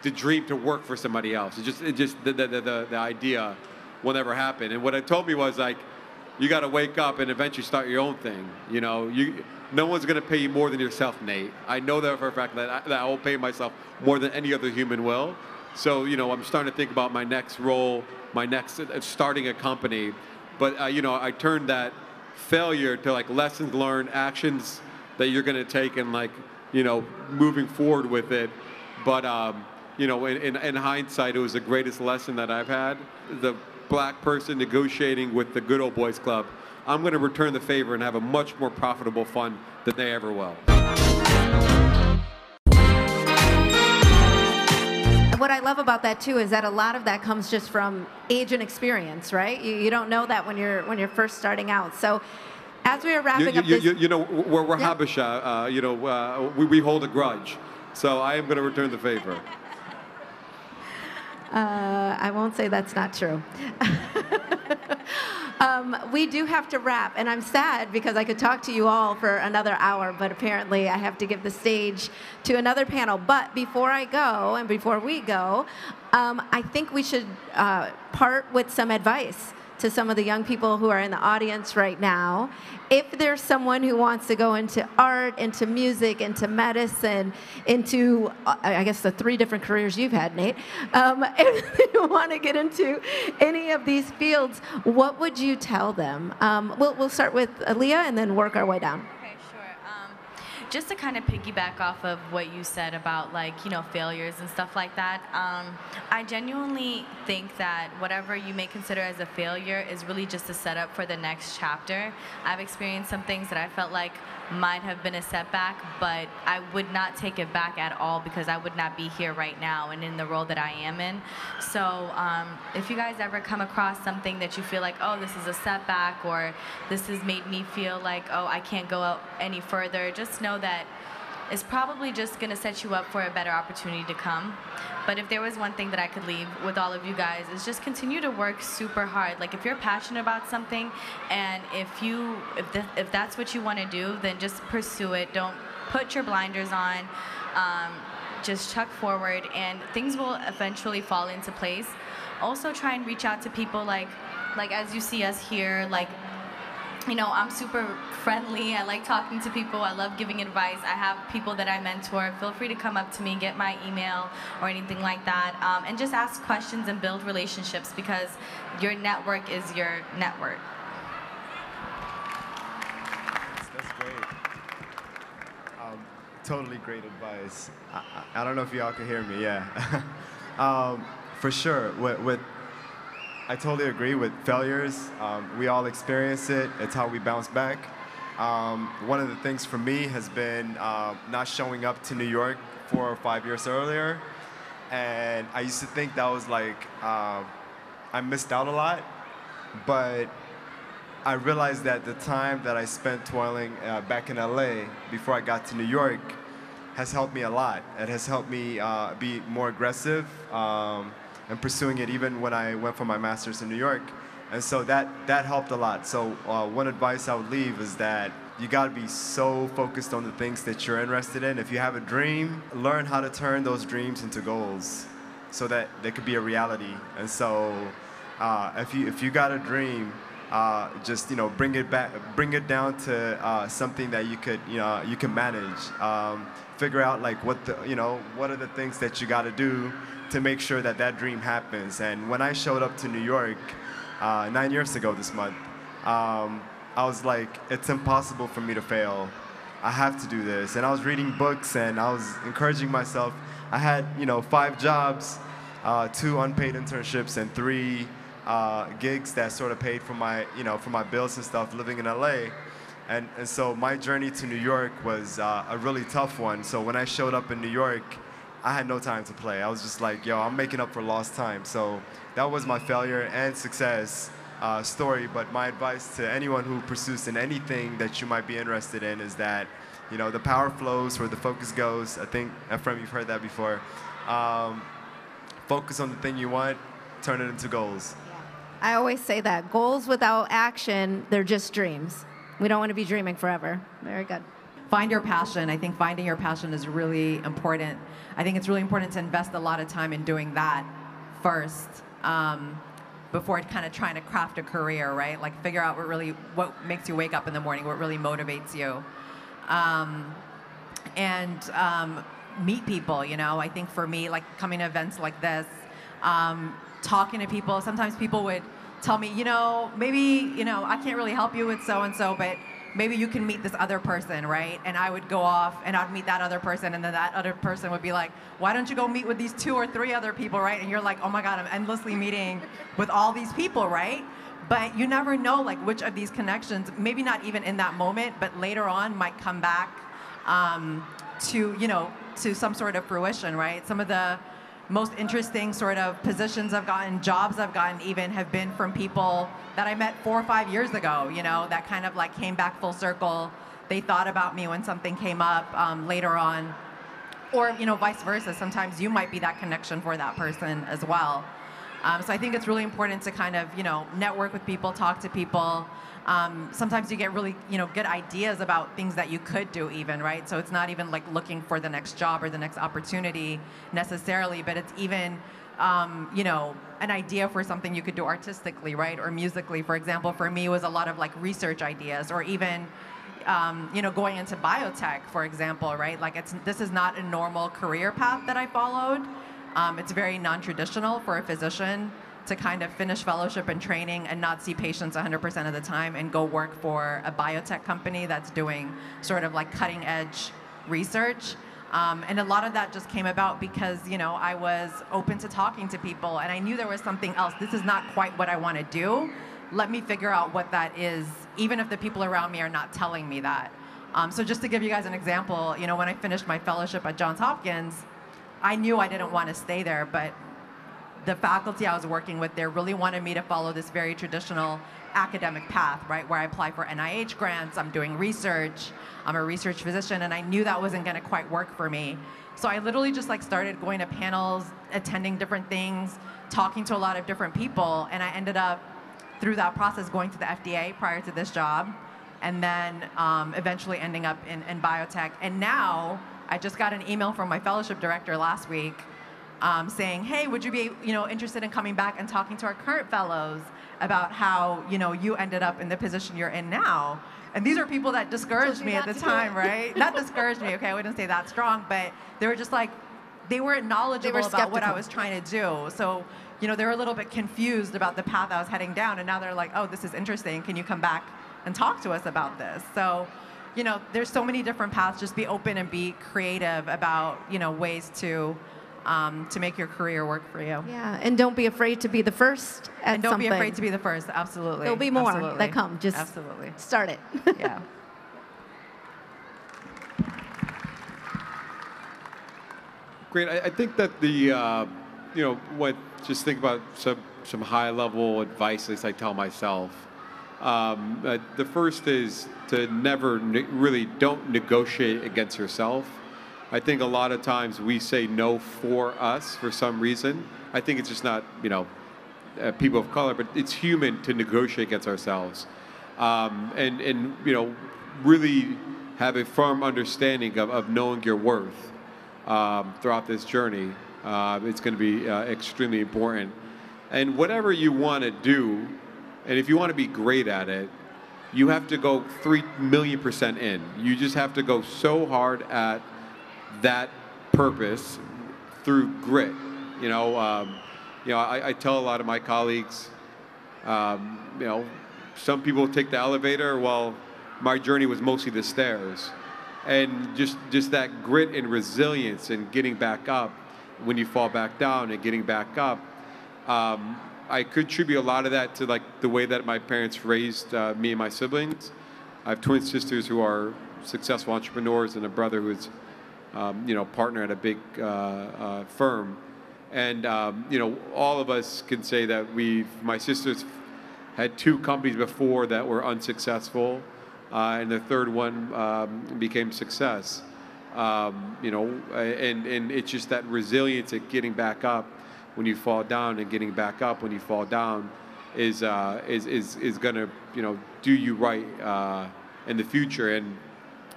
the dream to work for somebody else. The idea will never happen. And what it told me was you got to wake up and eventually start your own thing. No one's going to pay you more than yourself, Nate. I know that for a fact that I will pay myself more than any other human will. So, I'm starting to think about my next role, my next starting a company. But, I turned that failure to lessons learned, actions that you're going to take and moving forward with it. But, in hindsight, it was the greatest lesson that I've had. The black person negotiating with the good old boys club, I'm going to return the favor and have a much more profitable fund than they ever will. what I love about that too is that a lot of that comes just from age and experience, right? You don't know that when you're first starting out. So as we are wrapping up this... You know, we're Yeah. Habesha, you know, we hold a grudge. So I am going to return the favor. I won't say that's not true. We do have to wrap, and I'm sad because I could talk to you all for another hour, but apparently I have to give the stage to another panel. But before I go, and before we go, I think we should part with some advice to some of the young people who are in the audience right now. If there's someone who wants to go into art, into music, into medicine, into, I guess, the 3 different careers you've had, Nate, if you want to get into any of these fields, what would you tell them? We'll start with Leah and then work our way down. Okay, sure. Just to kind of piggyback off of what you said about, like, you know, failures and stuff like that, I genuinely think that whatever you may consider as a failure is really just a setup for the next chapter. I've experienced some things that I felt like might have been a setback, but I would not take it back at all because I would not be here right now and in the role that I am in. So if you guys ever come across something that you feel like, oh, this is a setback, or this has made me feel like, oh, I can't go out any further, just know that it's probably just going to set you up for a better opportunity to come. But if there was one thing that I could leave with all of you guys, is just continue to work super hard. Like, if you're passionate about something, and if that's what you want to do, then just pursue it. Don't put your blinders on. Just chuck forward, and things will eventually fall into place. Also, try and reach out to people like as you see us here, like, you know, I'm super friendly. I like talking to people. I love giving advice. I have people that I mentor. Feel free to come up to me, get my email or anything like that, and just ask questions and build relationships, because your network is your network. That's great. Totally great advice. I don't know if y'all can hear me. Yeah. For sure. I totally agree with failures. We all experience it. It's how we bounce back. One of the things for me has been not showing up to New York 4 or 5 years earlier. And I used to think that was like, I missed out a lot. But I realized that the time that I spent toiling back in LA before I got to New York has helped me a lot. It has helped me be more aggressive. And pursuing it even when I went for my master's in New York. And so that helped a lot. So one advice I would leave is that you gotta be so focused on the things that you're interested in. If you have a dream, learn how to turn those dreams into goals so that they could be a reality. And so if you got a dream, just, you know, bring it down to something that you can manage. Figure out like what are the things that you gotta do to make sure that that dream happens. And when I showed up to New York 9 years ago this month, I was like, it's impossible for me to fail. I have to do this. And I was reading books and I was encouraging myself. I had, 5 jobs, 2 unpaid internships, and 3 gigs that sort of paid for my, for my bills and stuff living in LA. And so my journey to New York was a really tough one. So when I showed up in New York, I had no time to play. I was just like, yo, I'm making up for lost time. So that was my failure and success story. But my advice to anyone who pursues in anything that you might be interested in is that, the power flows where the focus goes. I think, Ephraim, you've heard that before. Focus on the thing you want, turn it into goals. I always say that. Goals without action, they're just dreams. We don't want to be dreaming forever. Very good. Find your passion. I think finding your passion is really important. I think it's really important to invest a lot of time in doing that first before kind of trying to craft a career, right? Like figure out what makes you wake up in the morning, what really motivates you. And meet people, I think for me, like coming to events like this, talking to people, sometimes people would tell me, maybe, I can't really help you with so-and-so, but maybe you can meet this other person, right? And I would go off and I'd meet that other person, and then that other person would be like, why don't you go meet with these 2 or 3 other people, right? And you're like, oh my God, I'm endlessly meeting with all these people, right? But you never know like which of these connections, maybe not even in that moment, but later on might come back to some sort of fruition, right? Some of the most interesting sort of positions I've gotten, jobs I've gotten even, have been from people that I met 4 or 5 years ago, you know, that kind of like came back full circle. They thought about me when something came up later on. Or, you know, vice versa. Sometimes you might be that connection for that person as well. So I think it's really important to kind of, you know, network with people, talk to people. Sometimes you get really, you know, good ideas about things that you could do even, right? So it's not even like looking for the next job or the next opportunity necessarily, but it's even, you know, an idea for something you could do artistically, right? Or musically. For example, for me, it was a lot of like research ideas, or even, you know, going into biotech, for example, right? Like this is not a normal career path that I followed. It's very non-traditional for a physician to kind of finish fellowship and training and not see patients 100% of the time and go work for a biotech company that's doing sort of like cutting edge research. And a lot of that just came about because, you know, I was open to talking to people and I knew there was something else. This is not quite what I want to do. Let me figure out what that is, even if the people around me are not telling me that. So just to give you guys an example, you know, when I finished my fellowship at Johns Hopkins, I knew I didn't want to stay there, but the faculty I was working with there really wanted me to follow this very traditional academic path, right, where I apply for NIH grants, I'm doing research, I'm a research physician, and I knew that wasn't going to quite work for me. So I literally just like started going to panels, attending different things, talking to a lot of different people, and I ended up, through that process, going to the FDA prior to this job, and then eventually ending up in biotech. And now, I just got an email from my fellowship director last week saying, hey, would you be, you know, interested in coming back and talking to our current fellows about how, you know, you ended up in the position you're in now? And these are people that discouraged me at the time, right? Not discouraged me, okay, I wouldn't say that strong, but they were just like, they weren't knowledgeable about what I was trying to do. So, you know, they were a little bit confused about the path I was heading down, and now they're like, oh, this is interesting, can you come back and talk to us about this? So, you know, there's so many different paths. Just be open and be creative about, you know, ways to make your career work for you. Yeah, and don't be afraid to be the first at something. And don't be afraid to be the first, absolutely. There'll be more that come, just start it. Yeah. Great. I think that the, you know, just think about some high-level advice, at least I tell myself. The first is to never really don't negotiate against yourself. I think a lot of times we say no for us for some reason. I think it's just not, you know, people of color, but it's human to negotiate against ourselves. And you know, really have a firm understanding of knowing your worth throughout this journey. It's going to be extremely important. And whatever you want to do, and if you want to be great at it, you have to go 3,000,000% in. You just have to go so hard at that purpose through grit. You know, I tell a lot of my colleagues, you know, some people take the elevator. Well, my journey was mostly the stairs, and just that grit and resilience and getting back up when you fall back down and getting back up. I contribute a lot of that to like the way that my parents raised me and my siblings. I have twin sisters who are successful entrepreneurs and a brother who is, you know, partner at a big firm. And, you know, all of us can say that my sisters had 2 companies before that were unsuccessful, and the third one became success. You know, and it's just that resilience at getting back up when you fall down, and getting back up when you fall down is going to, you know, do you right in the future. And,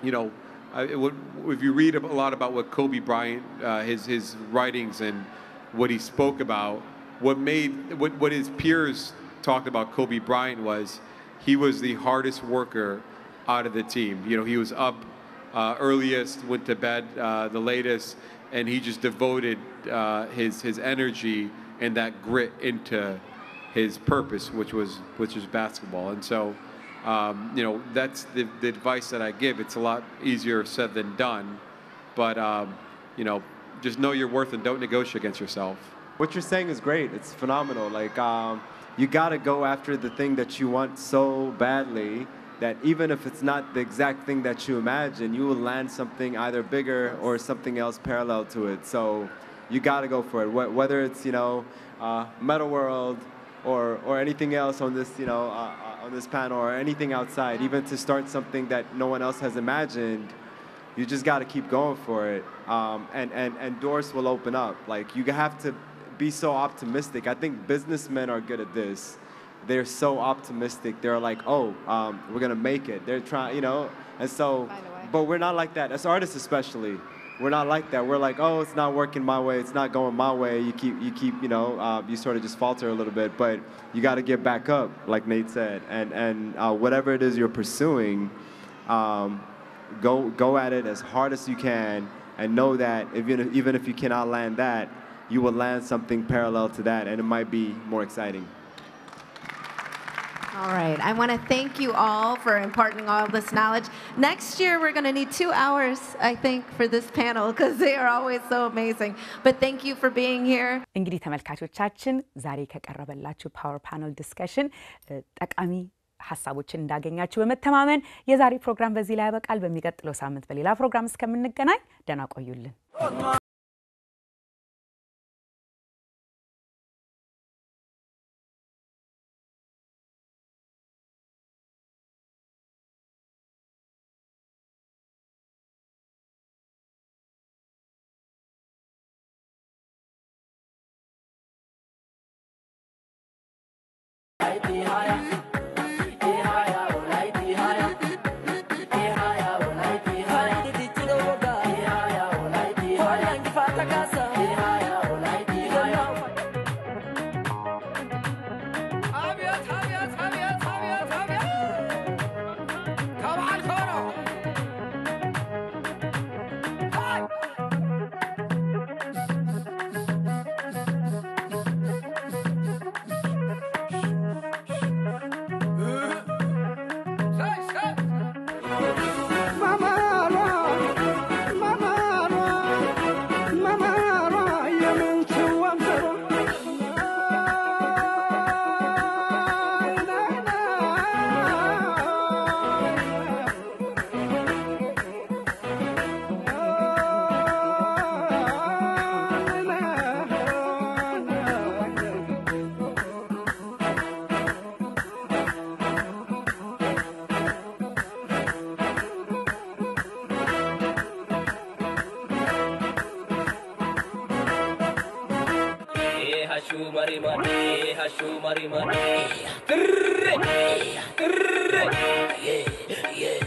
you know, if you read a lot about what Kobe Bryant, his writings and what he spoke about, what his peers talked about Kobe Bryant was he was the hardest worker out of the team. You know, he was up earliest, went to bed the latest, and he just devoted his energy and that grit into his purpose, which is basketball. And so, you know, that's the advice that I give. It's a lot easier said than done, but you know, just know your worth and don't negotiate against yourself. What you're saying is great. It's phenomenal. Like, you gotta go after the thing that you want so badly that even if it's not the exact thing that you imagine, you will land something either bigger or something else parallel to it. So you got to go for it. Whether it's, Metal World or anything else on this, on this panel or anything outside, even to start something that no one else has imagined, you just got to keep going for it. And doors will open up. Like, you have to be so optimistic. I think businessmen are good at this. They're so optimistic. They're like, we're going to make it. They're trying, and so, but we're not like that. As artists especially, we're not like that. We're like, it's not working my way. It's not going my way. You keep, you sort of just falter a little bit, but you got to get back up, like Nate said. And whatever it is you're pursuing, go at it as hard as you can, and know that even if you cannot land that, you will land something parallel to that, and it might be more exciting. All right, I want to thank you all for imparting all this knowledge. Next year, we're going to need 2 hours, I think, for this panel, because they are always so amazing. But thank you for being here. እንግዲህ ተመልካቾቻችን ዛሬ ከቀረበላችሁ ፓወር ፓነል ዲስከሽን ጠቃሚ ሐሳቦችን እንዳገኛችሁ በመተማመን የዛሬ ፕሮግራም በዚህ ላይ ያበቃል። በሚቀጥለው ሳምንት በሌላ ፕሮግራም እስከምንገናኝ ደህና ቆዩልን። Yeah.